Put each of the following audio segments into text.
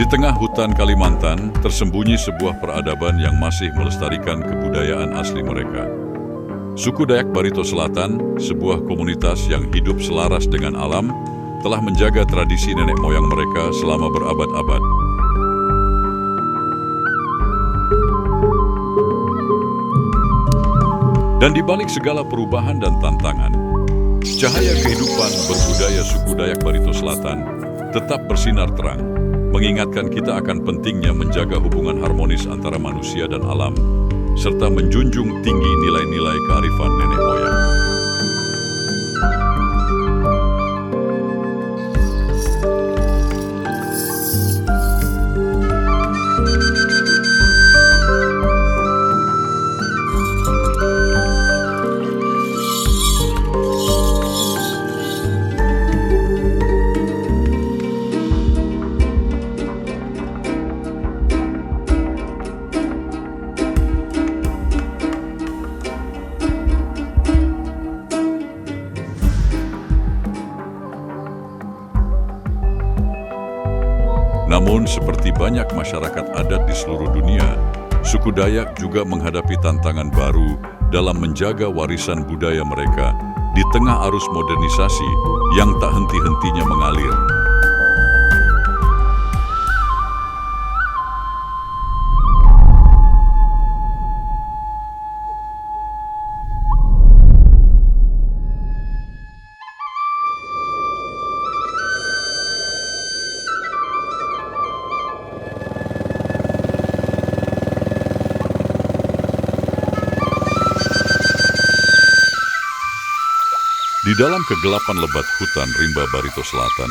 tengah hutan Kalimantan, tersembunyi sebuah peradaban yang masih melestarikan kebudayaan asli mereka. Suku Dayak Barito Selatan, sebuah komunitas yang hidup selaras dengan alam, telah menjaga tradisi nenek moyang mereka selama berabad-abad. Dan di balik segala perubahan dan tantangan, cahaya kehidupan berbudaya suku Dayak Barito Selatan tetap bersinar terang, mengingatkan kita akan pentingnya menjaga hubungan harmonis antara manusia dan alam, serta menjunjung tinggi nilai-nilai kearifan nenek moyang. Namun, seperti banyak masyarakat adat di seluruh dunia, suku Dayak juga menghadapi tantangan baru dalam menjaga warisan budaya mereka di tengah arus modernisasi yang tak henti-hentinya mengalir. Di dalam kegelapan lebat hutan rimba Barito Selatan,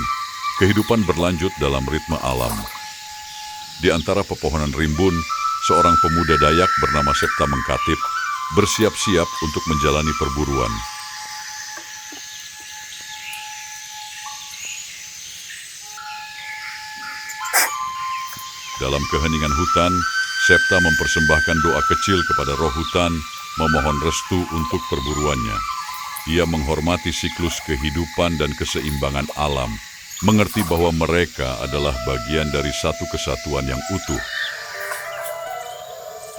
kehidupan berlanjut dalam ritme alam. Di antara pepohonan rimbun, seorang pemuda Dayak bernama Septa Mengkatip bersiap-siap untuk menjalani perburuan. Dalam keheningan hutan, Septa mempersembahkan doa kecil kepada roh hutan, memohon restu untuk perburuannya. Ia menghormati siklus kehidupan dan keseimbangan alam, mengerti bahwa mereka adalah bagian dari satu kesatuan yang utuh.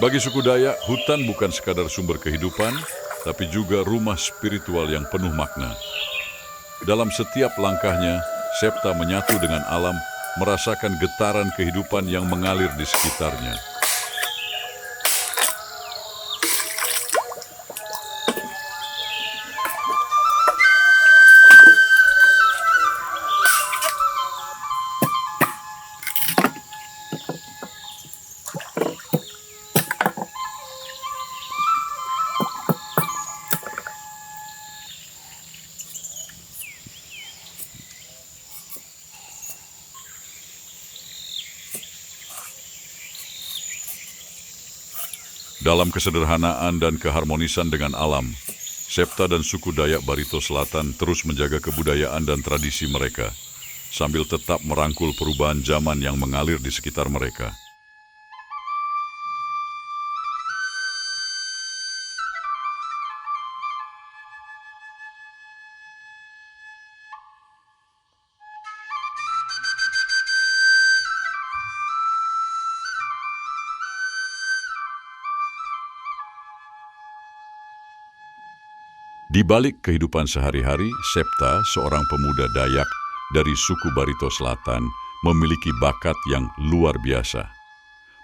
Bagi suku Dayak, hutan bukan sekadar sumber kehidupan, tapi juga rumah spiritual yang penuh makna. Dalam setiap langkahnya, Septa menyatu dengan alam, merasakan getaran kehidupan yang mengalir di sekitarnya. Dalam kesederhanaan dan keharmonisan dengan alam, Septa dan suku Dayak Barito Selatan terus menjaga kebudayaan dan tradisi mereka, sambil tetap merangkul perubahan zaman yang mengalir di sekitar mereka. Di balik kehidupan sehari-hari, Septa, seorang pemuda Dayak dari suku Barito Selatan, memiliki bakat yang luar biasa.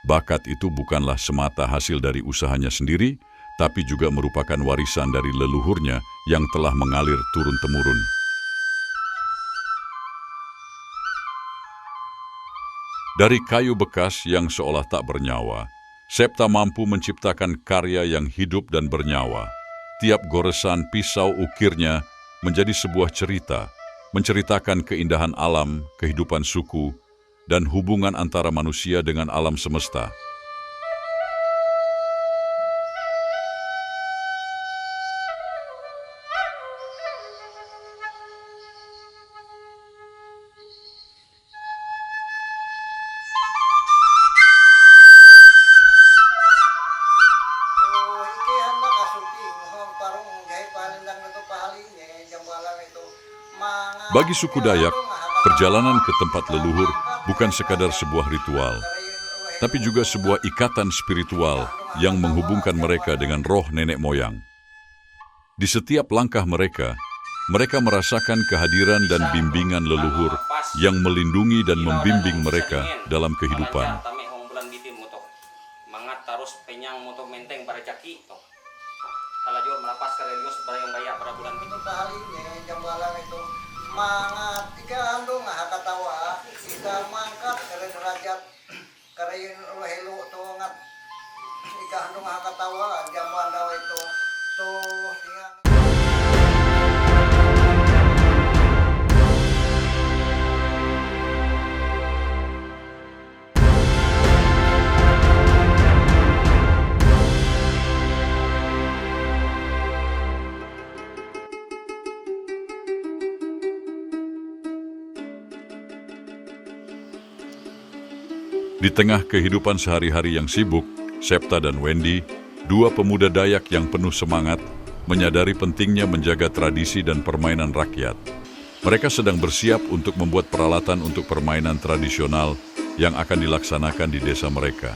Bakat itu bukanlah semata hasil dari usahanya sendiri, tapi juga merupakan warisan dari leluhurnya yang telah mengalir turun-temurun. Dari kayu bekas yang seolah tak bernyawa, Septa mampu menciptakan karya yang hidup dan bernyawa. Tiap goresan pisau ukirnya menjadi sebuah cerita, menceritakan keindahan alam, kehidupan suku, dan hubungan antara manusia dengan alam semesta. Bagi suku Dayak, perjalanan ke tempat leluhur bukan sekadar sebuah ritual, tapi juga sebuah ikatan spiritual yang menghubungkan mereka dengan roh nenek moyang. Di setiap langkah mereka, mereka merasakan kehadiran dan bimbingan leluhur yang melindungi dan membimbing mereka dalam kehidupan. Mangat terus penyang moto menteng para caki to. Kalajur melapas karelius barang baya para bulan itu tali nih jambalang itu mangat ika andung hakatawa ika mangkat kare derajat kare helu to ngat ika andung hakatawa jamban dawa itu to ingat. Di tengah kehidupan sehari-hari yang sibuk, Septa dan Wendy, dua pemuda Dayak yang penuh semangat, menyadari pentingnya menjaga tradisi dan permainan rakyat. Mereka sedang bersiap untuk membuat peralatan untuk permainan tradisional yang akan dilaksanakan di desa mereka.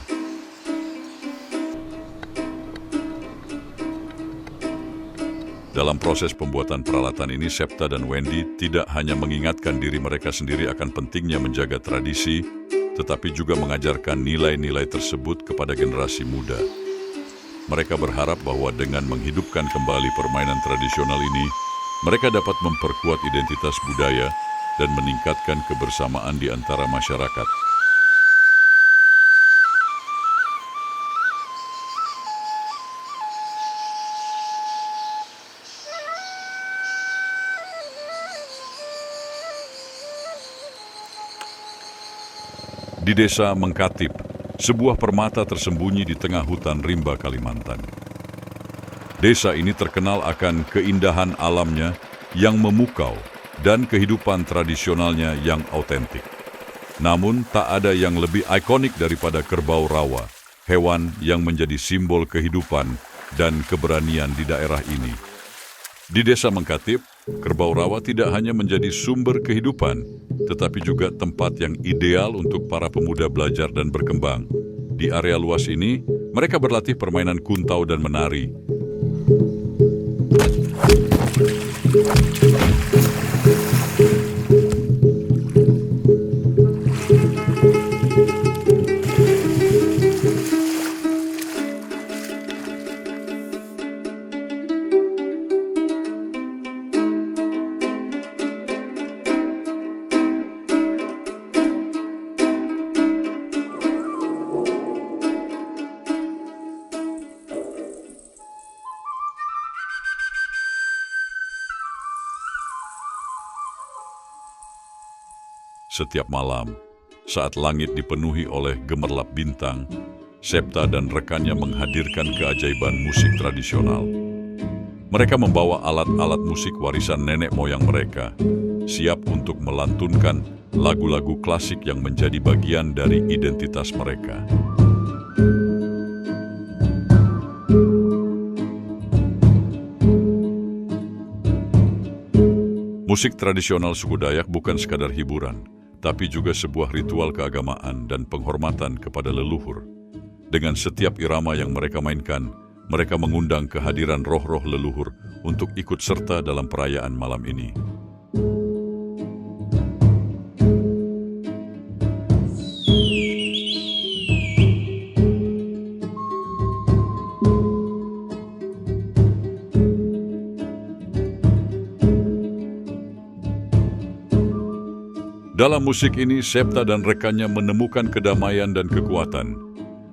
Dalam proses pembuatan peralatan ini, Septa dan Wendy tidak hanya mengingatkan diri mereka sendiri akan pentingnya menjaga tradisi, tetapi juga mengajarkan nilai-nilai tersebut kepada generasi muda. Mereka berharap bahwa dengan menghidupkan kembali permainan tradisional ini, mereka dapat memperkuat identitas budaya dan meningkatkan kebersamaan di antara masyarakat. Di desa Mengkatip, sebuah permata tersembunyi di tengah hutan rimba Kalimantan. Desa ini terkenal akan keindahan alamnya yang memukau dan kehidupan tradisionalnya yang autentik. Namun, tak ada yang lebih ikonik daripada kerbau rawa, hewan yang menjadi simbol kehidupan dan keberanian di daerah ini. Di desa Mengkatip, kerbau rawa tidak hanya menjadi sumber kehidupan, tetapi juga tempat yang ideal untuk para pemuda belajar dan berkembang. Di area luas ini, mereka berlatih permainan kuntau dan menari. Setiap malam, saat langit dipenuhi oleh gemerlap bintang, Septa dan rekannya menghadirkan keajaiban musik tradisional. Mereka membawa alat-alat musik warisan nenek moyang mereka, siap untuk melantunkan lagu-lagu klasik yang menjadi bagian dari identitas mereka. Musik tradisional suku Dayak bukan sekadar hiburan, tapi juga sebuah ritual keagamaan dan penghormatan kepada leluhur. Dengan setiap irama yang mereka mainkan, mereka mengundang kehadiran roh-roh leluhur untuk ikut serta dalam perayaan malam ini. Dalam musik ini, Septa dan rekannya menemukan kedamaian dan kekuatan.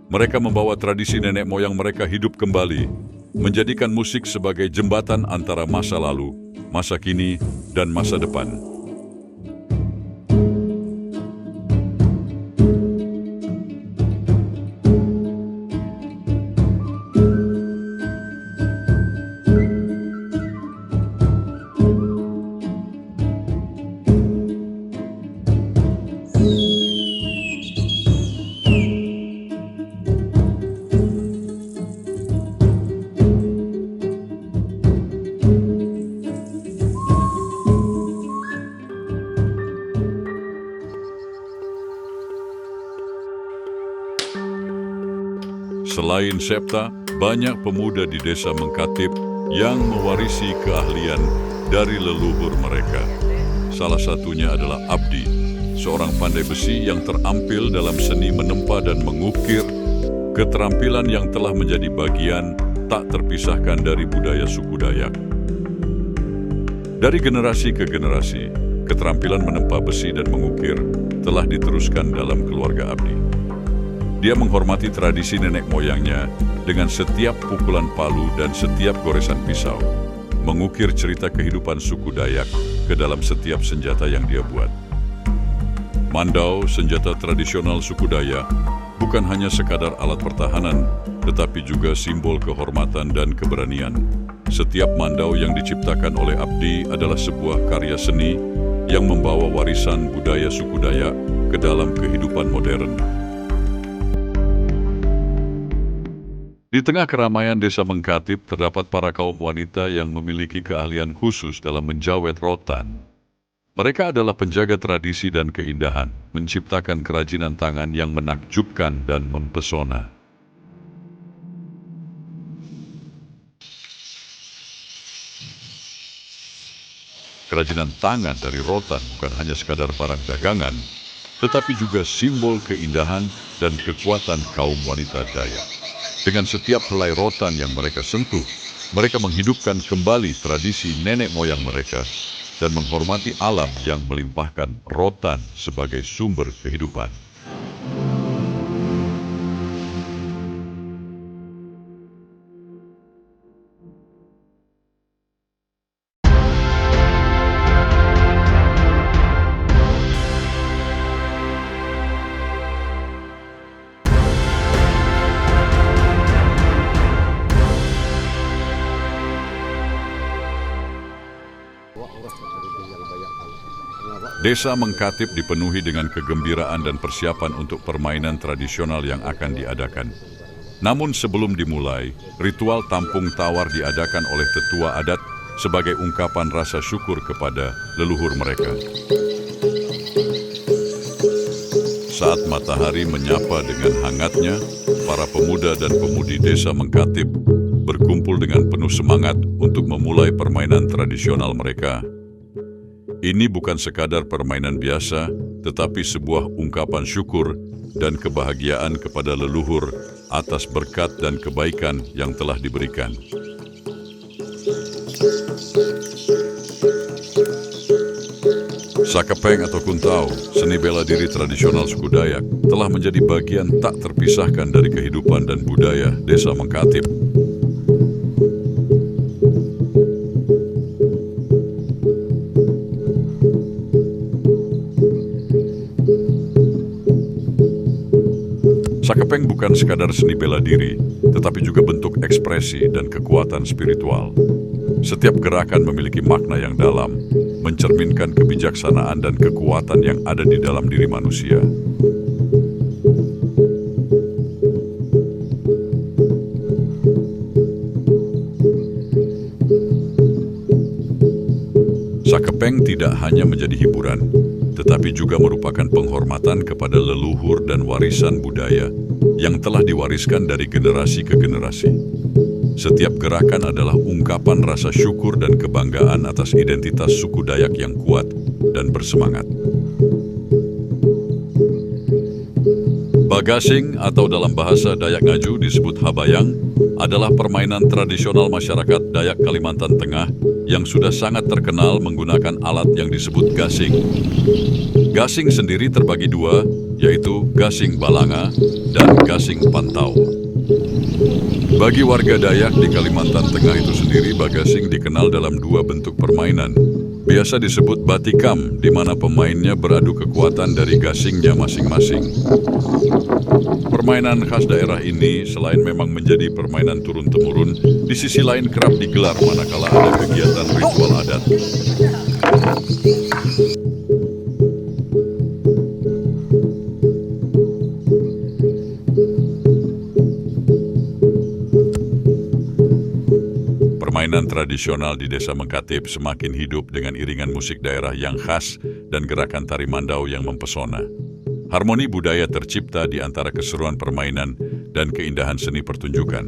Mereka membawa tradisi nenek moyang mereka hidup kembali, menjadikan musik sebagai jembatan antara masa lalu, masa kini, dan masa depan. Selain Septa, banyak pemuda di desa Mengkatip yang mewarisi keahlian dari leluhur mereka. Salah satunya adalah Abdi, seorang pandai besi yang terampil dalam seni menempa dan mengukir, keterampilan yang telah menjadi bagian tak terpisahkan dari budaya suku Dayak. Dari generasi ke generasi, keterampilan menempa besi dan mengukir telah diteruskan dalam keluarga Abdi. Dia menghormati tradisi nenek moyangnya dengan setiap pukulan palu dan setiap goresan pisau, mengukir cerita kehidupan suku Dayak ke dalam setiap senjata yang dia buat. Mandau, senjata tradisional suku Dayak, bukan hanya sekadar alat pertahanan, tetapi juga simbol kehormatan dan keberanian. Setiap mandau yang diciptakan oleh Abdi adalah sebuah karya seni yang membawa warisan budaya suku Dayak ke dalam kehidupan modern. Di tengah keramaian desa Mengkatip terdapat para kaum wanita yang memiliki keahlian khusus dalam menjawet rotan. Mereka adalah penjaga tradisi dan keindahan, menciptakan kerajinan tangan yang menakjubkan dan mempesona. Kerajinan tangan dari rotan bukan hanya sekadar barang dagangan, tetapi juga simbol keindahan dan kekuatan kaum wanita Dayak. Dengan setiap helai rotan yang mereka sentuh, mereka menghidupkan kembali tradisi nenek moyang mereka dan menghormati alam yang melimpahkan rotan sebagai sumber kehidupan. Desa Mengkatip dipenuhi dengan kegembiraan dan persiapan untuk permainan tradisional yang akan diadakan. Namun sebelum dimulai, ritual tampung tawar diadakan oleh tetua adat sebagai ungkapan rasa syukur kepada leluhur mereka. Saat matahari menyapa dengan hangatnya, para pemuda dan pemudi desa Mengkatip berkumpul dengan penuh semangat untuk memulai permainan tradisional mereka. Ini bukan sekadar permainan biasa, tetapi sebuah ungkapan syukur dan kebahagiaan kepada leluhur atas berkat dan kebaikan yang telah diberikan. Sakepeng atau kuntau, seni bela diri tradisional suku Dayak, telah menjadi bagian tak terpisahkan dari kehidupan dan budaya desa Mengkatip. Sakepeng bukan sekadar seni bela diri, tetapi juga bentuk ekspresi dan kekuatan spiritual. Setiap gerakan memiliki makna yang dalam, mencerminkan kebijaksanaan dan kekuatan yang ada di dalam diri manusia. Sakepeng tidak hanya menjadi hiburan, tetapi juga merupakan penghormatan kepada leluhur dan warisan budaya yang telah diwariskan dari generasi ke generasi. Setiap gerakan adalah ungkapan rasa syukur dan kebanggaan atas identitas suku Dayak yang kuat dan bersemangat. Bagasing atau dalam bahasa Dayak Ngaju disebut habayang adalah permainan tradisional masyarakat Dayak Kalimantan Tengah yang sudah sangat terkenal menggunakan alat yang disebut gasing. Gasing sendiri terbagi dua, yaitu gasing balanga dan gasing pantau. Bagi warga Dayak di Kalimantan Tengah itu sendiri, bagasing dikenal dalam dua bentuk permainan. Biasa disebut batikam, di mana pemainnya beradu kekuatan dari gasingnya masing-masing. Permainan khas daerah ini selain memang menjadi permainan turun-temurun, di sisi lain kerap digelar manakala ada kegiatan ritual adat. Permainan tradisional di desa Mengkatip semakin hidup dengan iringan musik daerah yang khas dan gerakan tari mandau yang mempesona. Harmoni budaya tercipta di antara keseruan permainan dan keindahan seni pertunjukan.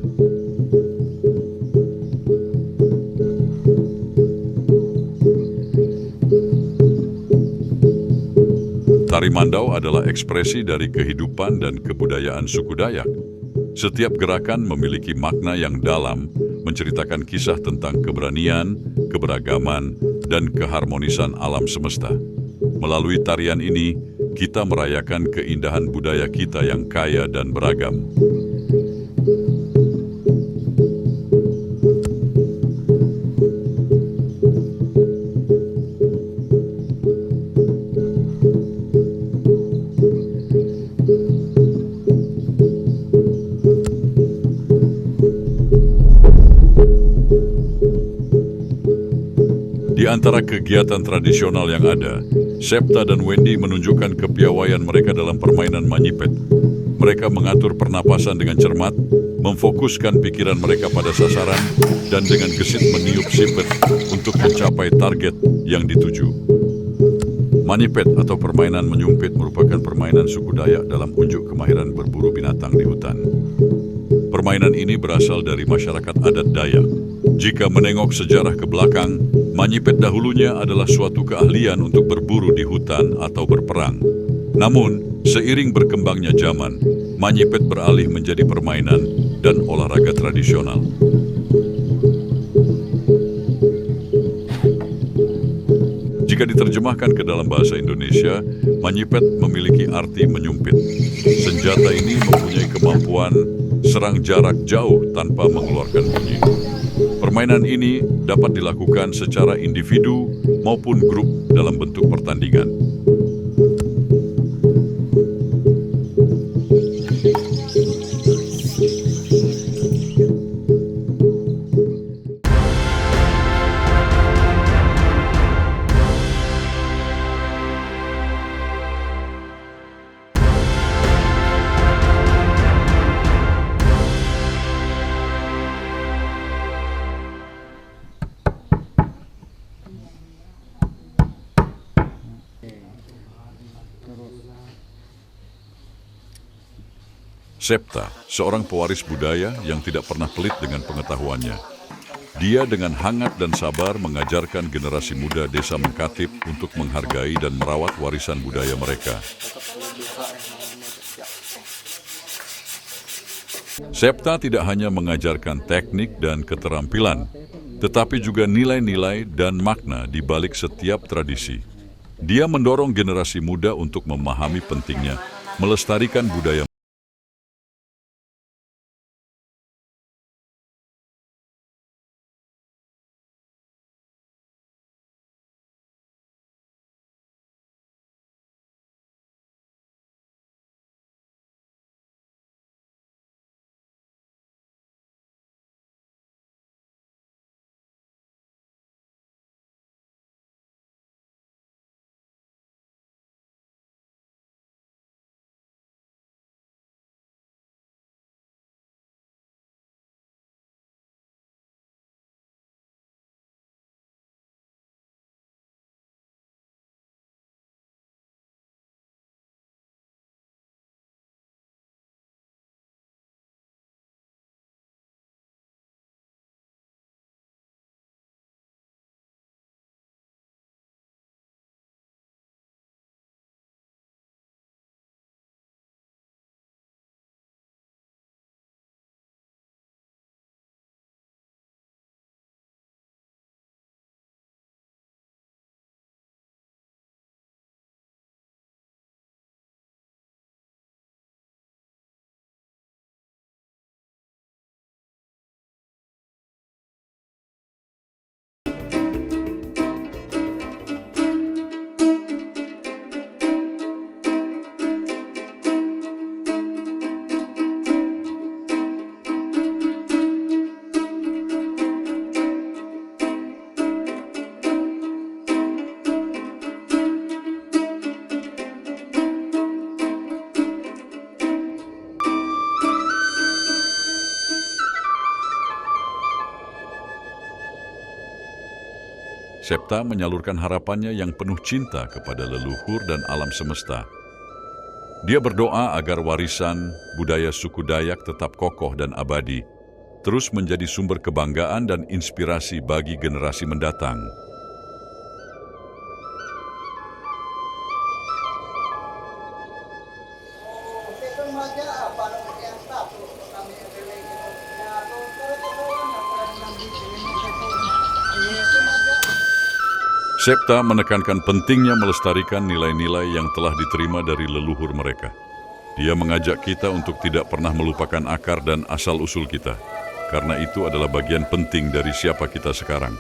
Tari Mandau adalah ekspresi dari kehidupan dan kebudayaan suku Dayak. Setiap gerakan memiliki makna yang dalam, menceritakan kisah tentang keberanian, keberagaman, dan keharmonisan alam semesta. Melalui tarian ini, kita merayakan keindahan budaya kita yang kaya dan beragam. Di antara kegiatan tradisional yang ada, Septa dan Wendy menunjukkan kepiawaian mereka dalam permainan manyipet. Mereka mengatur pernapasan dengan cermat, memfokuskan pikiran mereka pada sasaran, dan dengan gesit meniup sipet untuk mencapai target yang dituju. Manyipet atau permainan menyumpit merupakan permainan suku Dayak dalam unjuk kemahiran berburu binatang di hutan. Permainan ini berasal dari masyarakat adat Dayak. Jika menengok sejarah ke belakang, manyipet dahulunya adalah suatu keahlian untuk berburu di hutan atau berperang. Namun, seiring berkembangnya zaman, manyipet beralih menjadi permainan dan olahraga tradisional. Jika diterjemahkan ke dalam bahasa Indonesia, manyipet memiliki arti menyumpit. Senjata ini mempunyai kemampuan serang jarak jauh tanpa mengeluarkan bunyi. Permainan ini dapat dilakukan secara individu maupun grup dalam bentuk pertandingan. Septa, seorang pewaris budaya yang tidak pernah pelit dengan pengetahuannya. Dia dengan hangat dan sabar mengajarkan generasi muda desa Mengkatip untuk menghargai dan merawat warisan budaya mereka. Septa tidak hanya mengajarkan teknik dan keterampilan, tetapi juga nilai-nilai dan makna di balik setiap tradisi. Dia mendorong generasi muda untuk memahami pentingnya melestarikan budaya. Septa menyalurkan harapannya yang penuh cinta kepada leluhur dan alam semesta. Dia berdoa agar warisan budaya suku Dayak tetap kokoh dan abadi, terus menjadi sumber kebanggaan dan inspirasi bagi generasi mendatang. Septa menekankan pentingnya melestarikan nilai-nilai yang telah diterima dari leluhur mereka. Dia mengajak kita untuk tidak pernah melupakan akar dan asal-usul kita, karena itu adalah bagian penting dari siapa kita sekarang.